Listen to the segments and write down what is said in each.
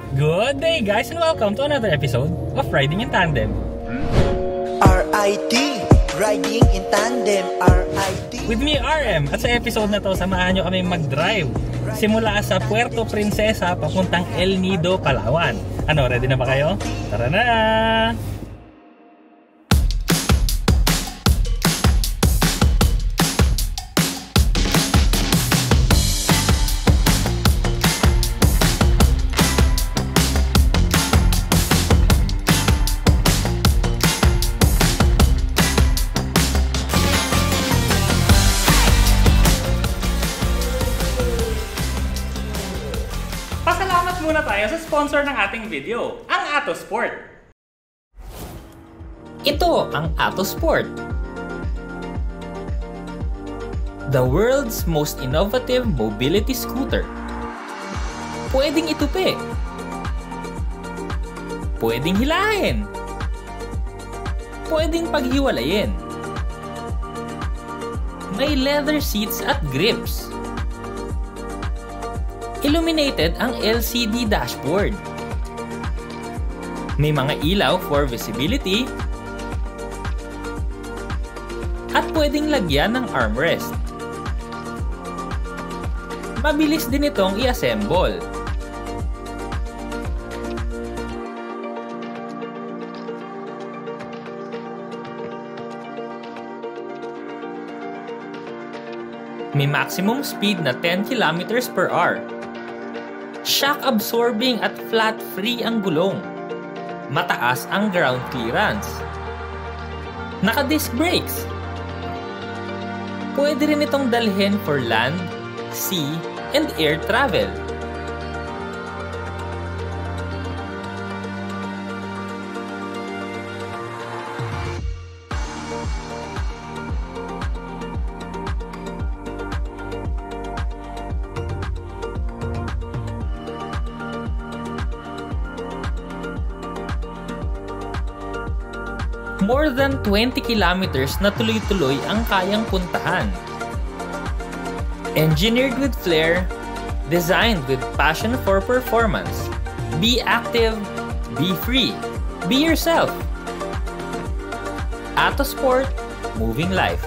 Good day guys and welcome to another episode of Riding in Tandem. RIT, Riding in Tandem, RIT. With me RM, at sa episode na to samahan nyo kami mag-drive simula sa Puerto Princesa papuntang El Nido, Palawan. Ano, ready na ba kayo? Tara na! Muna tayo sa sponsor ng ating video, ang Attosport. Ito ang Attosport, the world's most innovative mobility scooter. Pwedeng itupi, pwedeng hilahin, pwedeng paghiwalayin. May leather seats at grips. Illuminated ang LCD dashboard. May mga ilaw for visibility. At pwedeng lagyan ng armrest. Mabilis din itong i-assemble. May maximum speed na 10 km/h. Shock absorbing at flat free ang gulong. Mataas ang ground clearance. Naka-disc brakes. Pwede rin itong dalhin for land, sea, and air travel. More than 20 kilometers na tuloy-tuloy ang kayang puntahan. Engineered with flair, designed with passion for performance. Be active, be free, be yourself. Attosport, moving life.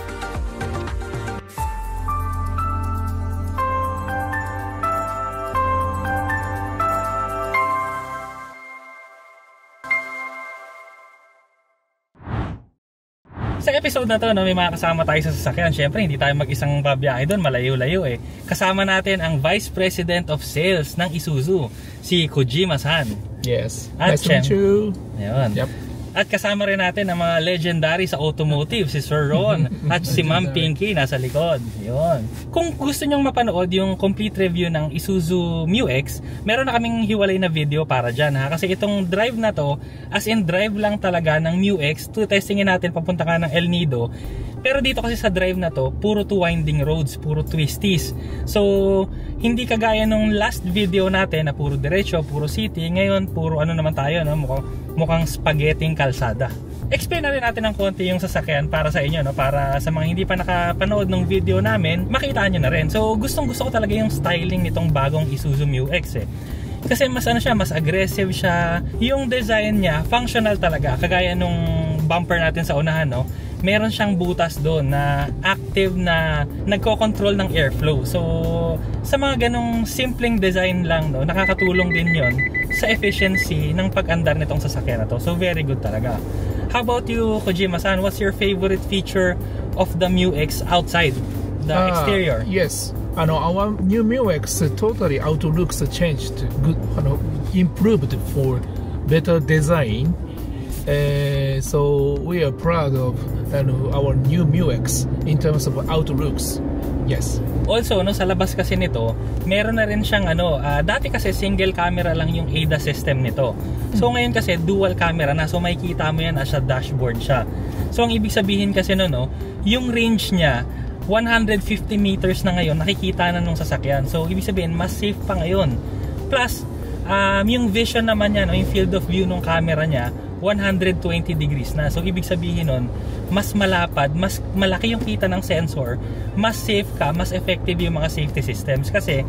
Sa episode na to, may mga kasama tayo sa sasakyan. Siyempre, hindi tayo mag-isang babiyahe doon, malayo-layo eh. Kasama natin ang Vice President of Sales ng Isuzu, si Kojima-san. Yes. At nice to meet you. Ayun. Yep. At kasama rin natin ang mga legendary sa automotive, si Sir Ron at si Ma'am Pinky nasa likod. Yun. Kung gusto nyong mapanood yung complete review ng Isuzu MU-X, meron na kaming hiwalay na video para dyan ha. Kasi itong drive na to, as in drive lang talaga ng MU-X, to testingin natin papunta ka ng El Nido. Pero dito kasi sa drive na to, puro to winding roads, puro twisties. So, hindi kagaya nung last video natin na puro diretso, puro city. Ngayon, puro ano naman tayo, no? Mukhang spaghetting kalsada. Explain na rin natin ng konti yung sasakyan para sa inyo, no? Para sa mga hindi pa nakapanood ng video namin, makita nyo na rin. So, gustong-gusto ko talaga yung styling nitong bagong Isuzu MU-X eh. Kasi mas ano siya, mas aggressive siya. Yung design niya, functional talaga. Kagaya nung bumper natin sa unahan, no? Meron siyang butas doon na active na nagko-control ng airflow. So, sa mga ganong simpleng design lang, no, nakakatulong din yon sa efficiency ng pag-andar nitong sasakyan na to. So, very good talaga. How about you, Kojima-san? What's your favorite feature of the MU-X outside the exterior? Yes. Our new MU-X totally outlooks changed, good, improved for better design. So we are proud of our new MU-X in terms of outlooks. Yes. Also, no, sa labas kasi nito, meron na rin siyang dati kasi single camera lang yung ADAS system nito. So ngayon kasi dual camera na, so makikita mo yan as a dashboard siya. So ang ibig sabihin kasi yung range niya 150 meters na ngayon, nakikita na nung sasakyan. So ibig sabihin mas safe pa ngayon. Plus yung vision naman niya, yung field of view ng camera niya 120 degrees na. So ibig sabihin nun, mas malapad, mas malaki yung kita ng sensor, mas safe ka, mas effective yung mga safety systems. Kasi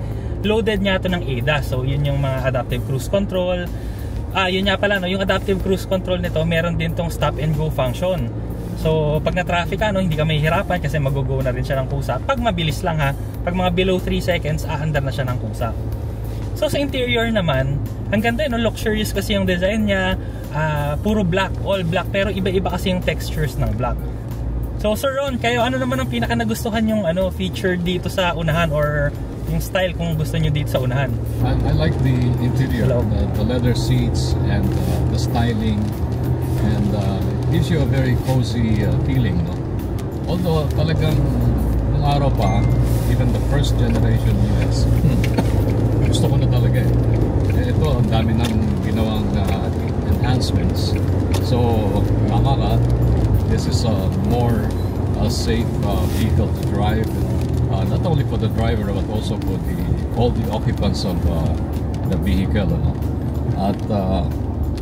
loaded niya ito ng ADAS. So yun yung mga adaptive cruise control. Yun nga pala, no, yung adaptive cruise control nito, meron din tong stop and go function. So pag na-traffic ka, no, hindi ka mahihirapan kasi mag-go na rin siya ng kusa. Pag mabilis lang ha, pag mga below 3 seconds, aandar na siya ng kusa. So sa interior naman, ang ganda, no, luxurious kasi yung design niya, puro black, all black, pero iba-iba kasi yung textures ng black. So Sir Ron, kayo ano naman ang pinaka nagustuhan yung feature dito sa unahan or yung style kung gusto nyo dito sa unahan? I like the interior, the leather seats and the styling, and it gives you a very cozy feeling, no? Although talagang nung araw pa, even the first generation US, gusto ko na talaga ito, ang dami nang ginawang enhancements. So tama ka, this is a more safe vehicle to drive. Not only for the driver but also for all the occupants of the vehicle, no? At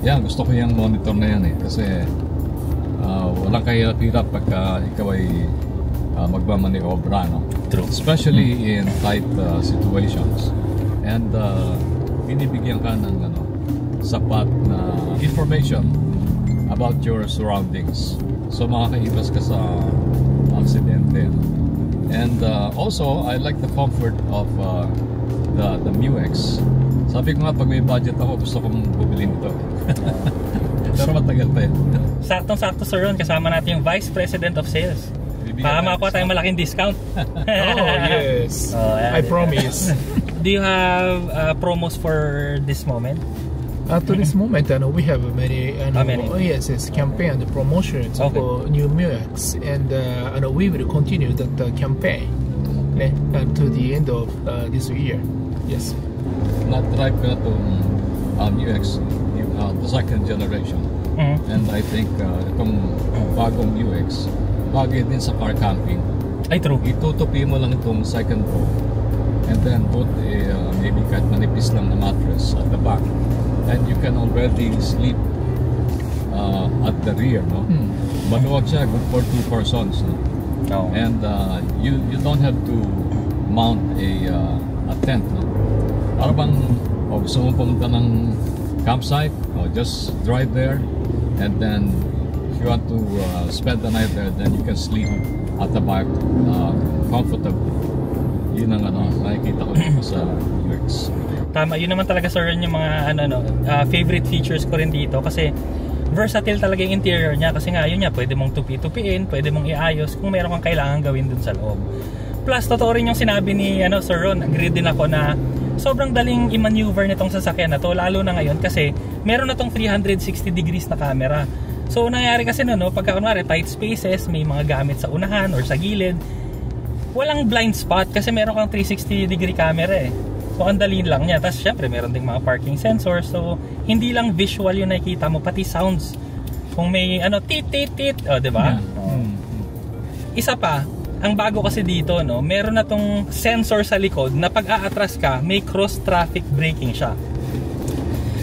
gusto ko yung monitor na yan kasi walang kahirap-hirap pagka ikaw ay magmamaniobra, no? True. Especially in tight situations, and binibigyan ka ng sapat na information about your surroundings, so makakaiwas ka sa aksidente. And also, I like the comfort of the MUX. Sabi ko nga, pag may budget ako, gusto kong bumili nito. Pero matagal pa yun. Saktong-sakto, Sir Ron, kasama natin yung Vice President of Sales. Makakuha tayong malaking discount. Oh, yes. I promise. Do you have promos for this moment? At this moment, we have many, many? Yes, campaign and promotions for new MUX, and we will continue that campaign to the end of this year. Yes. Na-drive ko na itong MUX, the second generation, and I think itong bagong MUX, bagay din sa car camping. Ay, true. Itutupi mo lang itong second row, and then put maybe kahit manipis lang na mattress at the back. And you can already sleep at the rear, no? Maluwag siya, good for 2 persons, no? Oh. And you don't have to mount a tent, no? Para bang gusto mo pumunta ng campsite, just drive there, and then if you want to spend the night there, then you can sleep at the back comfortably. Yun ang nakikita ko dito sa UX. Tama, yun naman talaga, Sir, yung mga favorite features ko rin dito kasi versatile talaga yung interior niya kasi nga, yun nga, pwede mong tupi-tupiin, pwede mong iayos kung meron kang kailangan gawin dun sa loob. Plus, totoo rin yung sinabi ni Sir Ron, agree din ako na sobrang daling i-maneuver nitong sasakyan na to, lalo na ngayon kasi meron na tong 360 degrees na camera. So, nangyari kasi pagka kunwari tight spaces, may mga gamit sa unahan or sa gilid, walang blind spot kasi meron kang 360 degree camera eh. So ang dali lang niya. Tapos syempre meron ding mga parking sensors. So hindi lang visual yung nakikita mo, pati sounds. Kung may tit, di ba? Isa pa, ang bago kasi dito, meron na tong sensor sa likod na pag aatras ka, may cross traffic braking siya.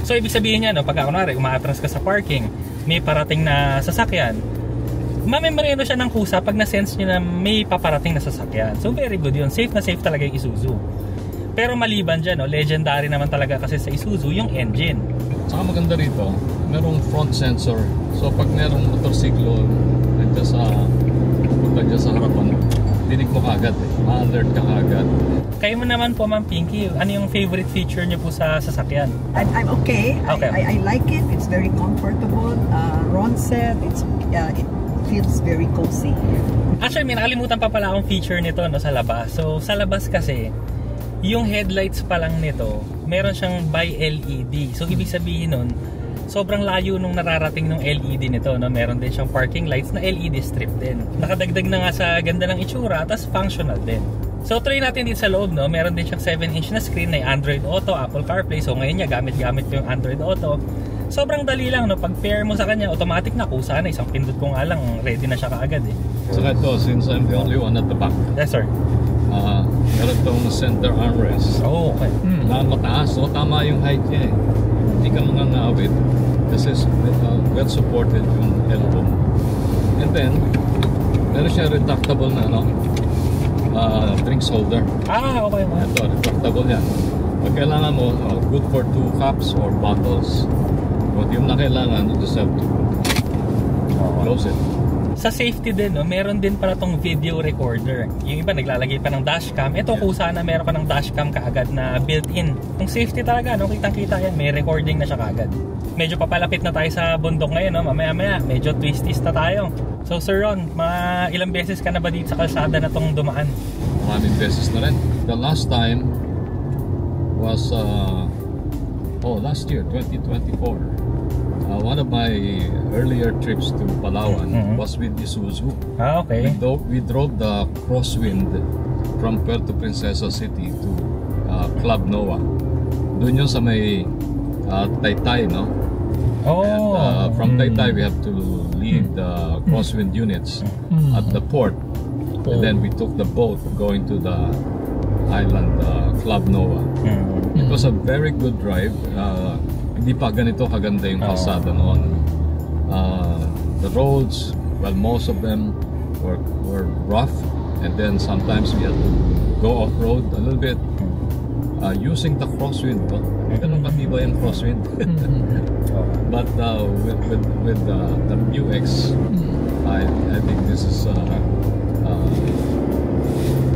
So ibig sabihin niya, pag kunwari umaatras ka sa parking, may parating na sasakyan, mamemarino siya ng kusa pag na-sense niya na may paparating na sasakyan. So very good yun. Safe na safe talaga yung Isuzu. Pero maliban dyan, legendary naman talaga kasi sa Isuzu yung engine. Saka maganda rito, merong front sensor. So pag merong motorsiklo nandiyan sa harapan, dinig mo kaagad ma-alert ka kaagad. Kayo mo naman po, Ma'am Pinky, ano yung favorite feature niyo po sa sasakyan? I'm okay. I like it. It's very comfortable. Ron said it feels very cozy. Actually, may nakalimutan pa pala akong feature nito sa labas. So sa labas kasi, yung headlights pa lang nito, meron siyang by LED. So ibig sabihin nun, sobrang layo nung nararating ng LED nito, meron din siyang parking lights na LED strip din. Nakadagdag na nga sa ganda ng itsura, tas functional din. So try natin dito sa loob, meron din siyang 7-inch na screen na Android Auto, Apple CarPlay. So ngayon niya gamit-gamit ko yung Android Auto. Sobrang dali lang, pag pair mo sa kanya, automatic na kusa na, isang pindot ko nga lang, ready na siya kaagad eh. So ito, since I'm the only one at the back, yes sir, meron itong center armrest. Oh, okay. Na mataas, so tama yung height niya eh. Hindi ka mangangawit kasi well supported yung elbow. And then meron siya retractable na drinks holder. Okay. Ito, retractable yan. Pag kailangan mo, good for 2 cups or bottles. Kung di mo na kailangan, you just have to close it. Sa safety din, no, meron din pala tong video recorder. Yung iba naglalagay pa ng dashcam. Ito kung sana meron ka ng dashcam kaagad na built-in. Kung safety talaga, no, kitang-kita yan, may recording na siya kaagad. Medyo papalapit na tayo sa bundok ngayon, no, mamaya-maya, medyo twisties na tayo. So Sir Ron, mga ilang beses ka na ba dito sa kalsada na tong dumaan? Maraming beses na rin. The last time was, last year, 2024. One of my earlier trips to Palawan was with Isuzu. Ah, okay. We drove the crosswind from Puerto Princesa City to Club Noa. Doon yun sa may Taytay, no? Oh. And from Taytay, we have to leave the crosswind units at the port. And then we took the boat going to the island, Club Noa. It was a very good drive. Hindi pa ganito kaganda yung kalsada noon. The roads, well, most of them were rough, and then sometimes we had to go off-road a little bit using the crosswind. Ganun katiba yung crosswind. But with the MUX, I think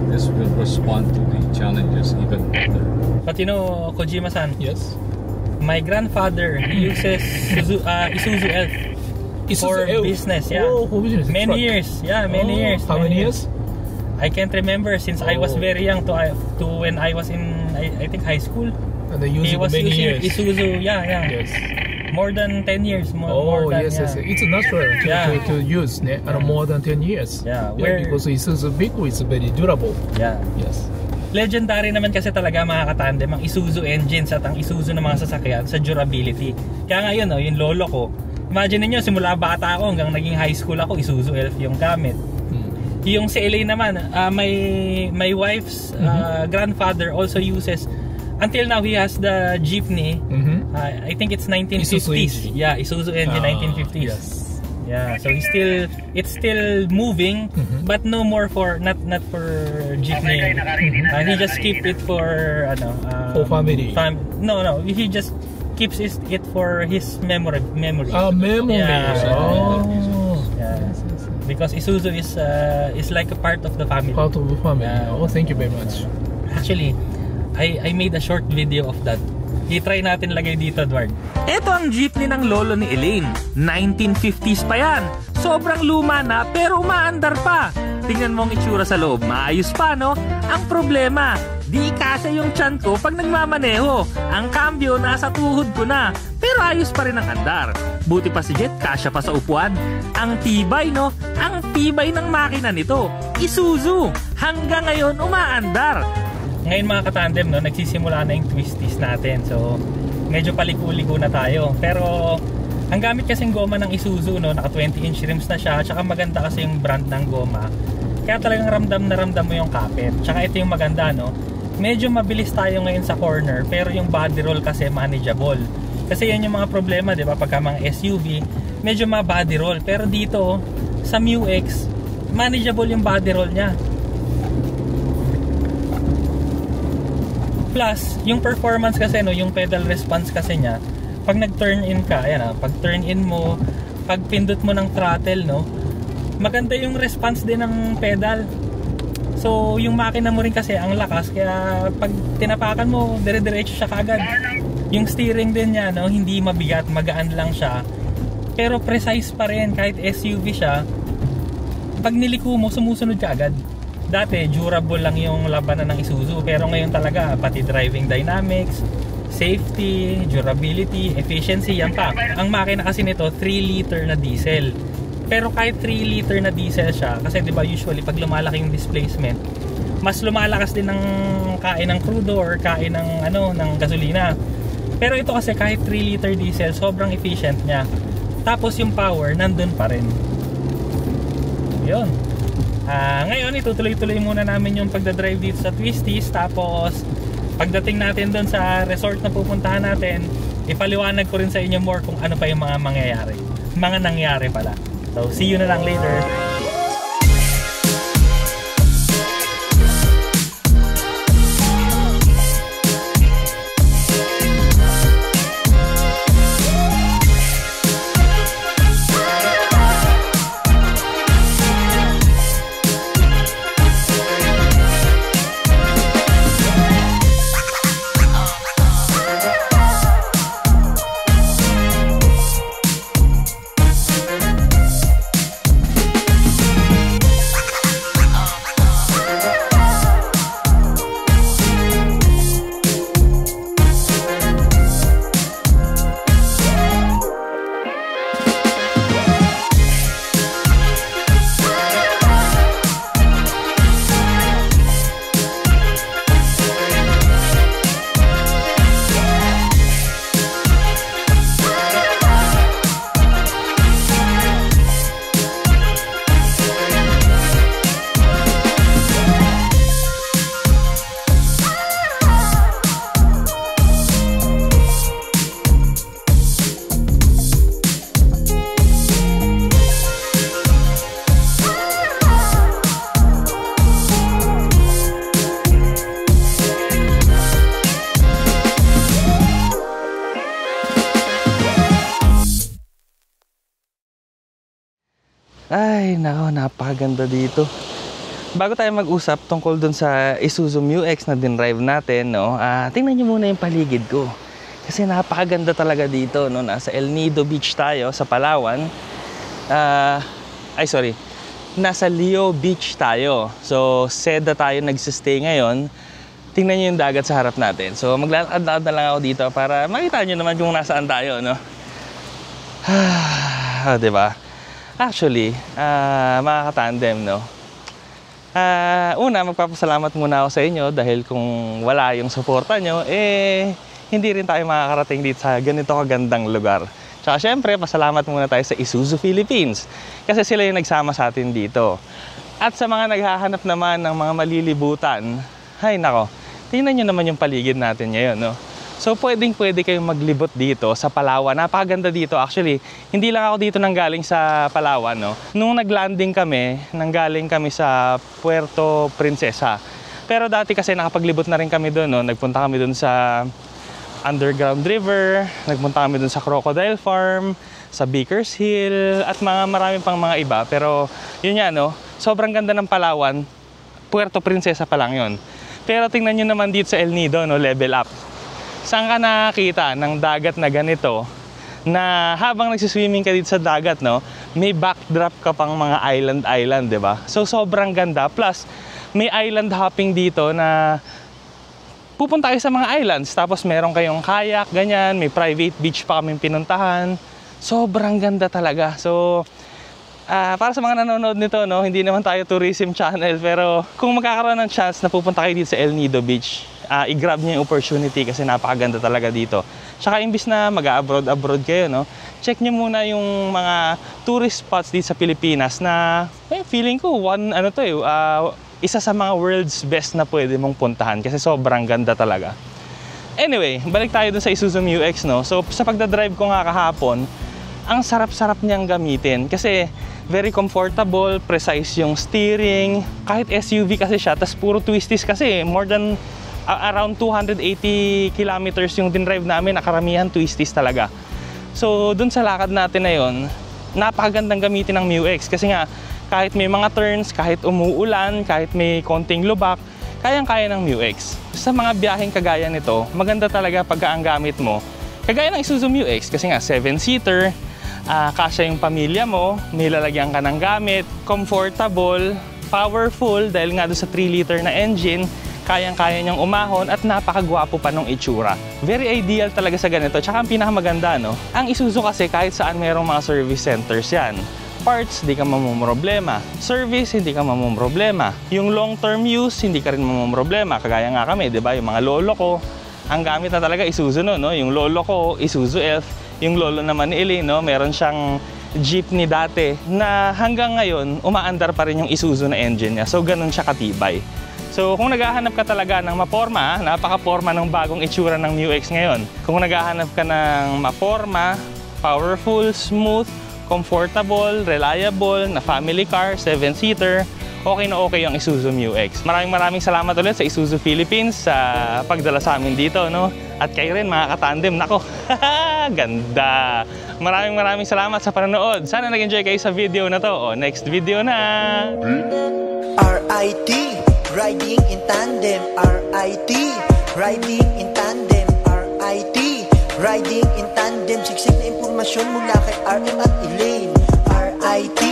this will respond to the challenges even better. But you know, Kojima-san, Yes. my grandfather uses Isuzu Elf for Elf. business. Yeah, Oh, for business. many truck. years. Yeah, many years. How many years? I can't remember since I was very young to when I was in I think high school. And they use He it was many using years. Isuzu. Yeah. Yes. More than 10 years. More Oh, than, yes, yeah. yes. It's natural to use more than 10 years. Yeah, where- because Isuzu vehicle is very durable. Yeah. Yes. Legendary naman kasi talaga mga katandem ang Isuzu engines at ang Isuzu ng mga sasakyan sa durability. Kaya ngayon, no, yung lolo ko, imagine niyo simula bata ako hanggang naging high school ako, Isuzu Elf yung gamit. Yung si LA naman, my wife's grandfather also uses, until now he has the jeepney. I think it's 1950s. Isuzu engine. Yeah, Isuzu engine 1950s. Yes. Yeah, so it's still moving, but no more for not for jeepney. He just keep it for For family. No, he just keeps it for his memory. Memory. Yeah. Oh. Yeah. Because Isuzu is like a part of the family. Part of the family. Yeah. Oh, thank you very much. Actually, I made a short video of that. I-try natin lagay dito, Edward. Ito ang jeepney ng lolo ni Elaine. 1950s pa yan. Sobrang luma na pero umaandar pa. Tingnan mo ang itsura sa loob. Maayos pa, no? Ang problema, di kasya yung tiyan ko pag nagmamaneho. Ang cambio nasa tuhod ko na. Pero ayos pa rin ang andar. Buti pa si Jet, kasya pa sa upuan. Ang tibay, no? Ang tibay ng makina nito. Isuzu. Hanggang ngayon, umaandar. Ngayon mga katandem, no, nagsisimula na yung twisties natin. So, medyo paliko-liko na tayo. Pero, ang gamit kasing goma ng Isuzu, no, naka 20-inch rims na siya. Tsaka maganda kasi yung brand ng goma. Kaya talagang ramdam na ramdam mo yung kapit. Tsaka ito yung maganda, no. Medyo mabilis tayo ngayon sa corner. Pero yung body roll kasi manageable. Kasi yan yung mga problema, di ba? Pagka mga SUV, medyo ma-body roll. Pero dito, sa MUX, manageable yung body roll niya. Plus, yung performance kasi, no, yung pedal response kasi niya, pag nag-turn in ka, ayan, pag turn in mo, pag pindot mo ng throttle, no, maganda yung response din ng pedal. So, yung makina mo rin kasi ang lakas, kaya pag tinapakan mo, dire-diretso siya kagad. Yung steering din niya, no, hindi mabigat, magaan lang siya. Pero precise pa rin, kahit SUV siya, pag niliko mo, sumusunod ka agad. Dati, durable lang yung labanan ng Isuzu. Pero ngayon talaga, pati driving dynamics, safety, durability, efficiency, yan pa. Ang makina kasi nito, 3-liter na diesel. Pero kahit 3-liter na diesel siya, kasi diba usually pag lumalaki yung displacement, mas lumalakas din ng kain ng crudo or kain ng, ng gasolina. Pero ito kasi kahit 3-liter diesel, sobrang efficient niya. Tapos yung power, nandun pa rin. Yun. Ngayon itutuloy-tuloy muna namin yung pagdadrive dito sa Twisties. Tapos pagdating natin doon sa resort na pupuntahan natin, ipaliwanag ko rin sa inyo more kung ano pa yung mga mangyayari, mga nangyari pala. So see you na lang later. Ay, nako, napakaganda dito. Bago tayo mag-usap tungkol dun sa Isuzu MU-X na dinrive natin, no, tingnan nyo muna yung paligid ko. Kasi napakaganda talaga dito, no. Nasa El Nido Beach tayo sa Palawan. Nasa Leo Beach tayo. So, Seda tayo nagsistay ngayon. Tingnan nyo yung dagat sa harap natin. So, maglalakad-lakad na lang ako dito para makita nyo naman kung nasaan tayo, no. Diba? Actually, mga katandem, no. Una, magpapasalamat muna ako sa inyo dahil kung wala yung suporta nyo, hindi rin tayo makakarating dito sa ganito kagandang lugar. Tsaka syempre, pasalamat muna tayo sa Isuzu Philippines kasi sila yung nagsama sa atin dito. At sa mga naghahanap naman ng mga malilibutan, ay nako, tingnan nyo naman yung paligid natin ngayon, no? So, pwede kayong maglibot dito sa Palawan. Napakaganda dito. Actually, hindi lang ako dito nanggaling sa Palawan, no? Nung naglanding kami, nanggaling kami sa Puerto Princesa. Pero dati kasi nakapaglibot na rin kami doon, no? Nagpunta kami doon sa Underground River, nagpunta kami doon sa Crocodile Farm, sa Baker's Hill, at marami pang mga iba. Pero, yun nga, no? Sobrang ganda ng Palawan. Puerto Princesa pa lang yun. Pero tingnan nyo naman dito sa El Nido, no? Level up. Saan ka nakakita ng dagat na ganito na habang nagsiswimming ka dito sa dagat, no, may backdrop ka pang mga island, di ba? So, sobrang ganda. Plus, may island hopping dito na pupunta kayo sa mga islands. Tapos, meron kayong kayak, ganyan. May private beach pa kaming pinuntahan. Sobrang ganda talaga. So, para sa mga nanonood nito, no, hindi naman tayo tourism channel. Pero, kung magkakaroon ng chance na pupunta kayo dito sa El Nido Beach, i-grab niyo yung opportunity kasi napakaganda talaga dito. Tsaka imbis na mag-abroad kayo, no, check niyo muna yung mga tourist spots dito sa Pilipinas na feeling ko isa sa mga world's best na pwede mong puntahan kasi sobrang ganda talaga. Anyway, balik tayo dun sa Isuzu MU-X, no. So sa pagdadrive ko nga kahapon, ang sarap-sarap niyang gamitin kasi very comfortable, precise yung steering, kahit SUV kasi siya, tas puro twisties kasi, more than around 280 kilometers yung dinrive namin, nakaramihan twisties talaga. So, dun sa lakad natin na yun, napakagandang gamitin ng MU-X kasi nga, kahit may mga turns, kahit umuulan, kahit may konting lubak, kayang-kaya ng MU-X. Sa mga biyaheng kagaya nito, maganda talaga pagka ang gamit mo. Kagaya ng Isuzu MU-X kasi nga 7-seater, kasya yung pamilya mo, may lalagyan ka ng gamit, comfortable, powerful dahil nga doon sa 3-liter na engine, kayang-kaya niyang umahon at napakagwapo pa nung itsura. Very ideal talaga sa ganito. Tsaka ang pinakamaganda, no? Ang Isuzu kasi kahit saan mayroong mga service centers yan. Parts, hindi ka mamumroblema. Service, hindi ka mamumroblema. Yung long-term use, hindi ka rin mamumroblema. Kagaya nga kami, di ba? Yung mga lolo ko, ang gamit na talaga Isuzu, no? Yung lolo ko, Isuzu Elf. Yung lolo naman ni Eli, no? Meron siyang jeepney dati na hanggang ngayon, umaandar pa rin yung Isuzu na engine niya. So, ganun siya katibay. So, kung naghahanap ka talaga ng maporma, napaka-porma ng bagong itsura ng MU-X ngayon. Kung naghahanap ka ng maporma, powerful, smooth, comfortable, reliable, na family car, 7-seater, okay na okay yung Isuzu MU-X. Maraming salamat ulit sa Isuzu Philippines sa pagdala sa amin dito, no? At kayo rin, mga katandem, nako, ganda! Maraming salamat sa panonood. Sana nag-enjoy kayo sa video na to. O, next video na! RIT, riding in tandem. RIT, riding in tandem. RIT, riding in tandem. Siksik na impormasyon mula kay RM at Elaine. RIT